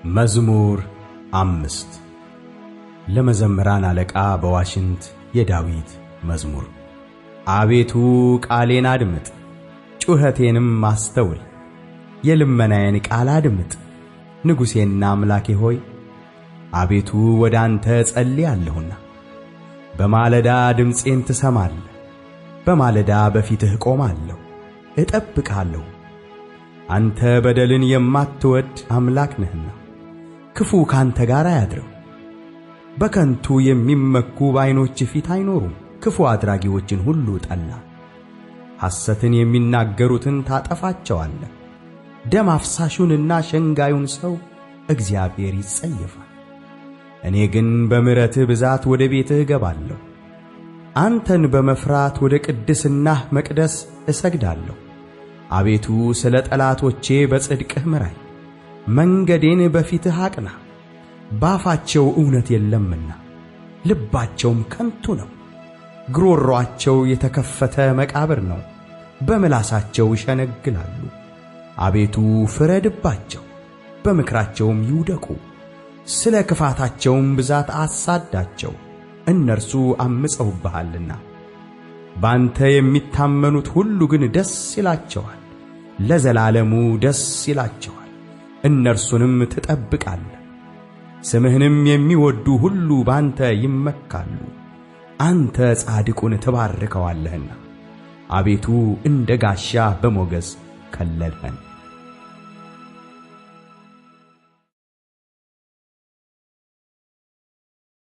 መዝሙር 5 ለመዘምራን አለቃ በዋሽንት የዳዊት መዝሙር። አቤቱ ቃሌን አድምጥ፣ ጩኸቴንም አስተውል። የልመናዬን ቃል አድምጥ፣ ንጉሴና አምላኬ ሆይ። አቤቱ ወደ አንተ ጸልያለሁና በማለዳ ድምፄን ትሰማለህ። በማለዳ በፊትህ ቆማለሁ፣ እጠብቅሃለሁ። አንተ በደልን የማትወድ አምላክ ነህና ክፉ ካንተ ጋር አያድርም። በከንቱ የሚመኩ በዓይኖች ፊት አይኖሩም። ክፉ አድራጊዎችን ሁሉ ጠላ። ሐሰትን የሚናገሩትን ታጠፋቸዋለህ። ደም አፍሳሹንና ሸንጋዩን ሰው እግዚአብሔር ይጸየፋል። እኔ ግን በምሕረትህ ብዛት ወደ ቤትህ እገባለሁ። አንተን በመፍራት ወደ ቅድስናህ መቅደስ እሰግዳለሁ። አቤቱ ስለ ጠላቶቼ በጽድቅህ ምራኝ፣ መንገዴን በፊትህ አቅና። ባፋቸው እውነት የለምና ልባቸውም ከንቱ ነው። ግሮሮአቸው የተከፈተ መቃብር ነው፣ በምላሳቸው ይሸነግላሉ። አቤቱ ፍረድባቸው፣ በምክራቸውም ይውደቁ። ስለ ክፋታቸውም ብዛት አሳዳቸው፣ እነርሱ ዐምፀውብሃልና። ባንተ የሚታመኑት ሁሉ ግን ደስ ይላቸዋል፣ ለዘላለሙ ደስ ይላቸዋል። እነርሱንም ትጠብቃለህ። ስምህንም የሚወዱ ሁሉ ባንተ ይመካሉ። አንተ ጻድቁን ትባርከዋለህና አቤቱ እንደ ጋሻ በሞገስ ከለልኸን።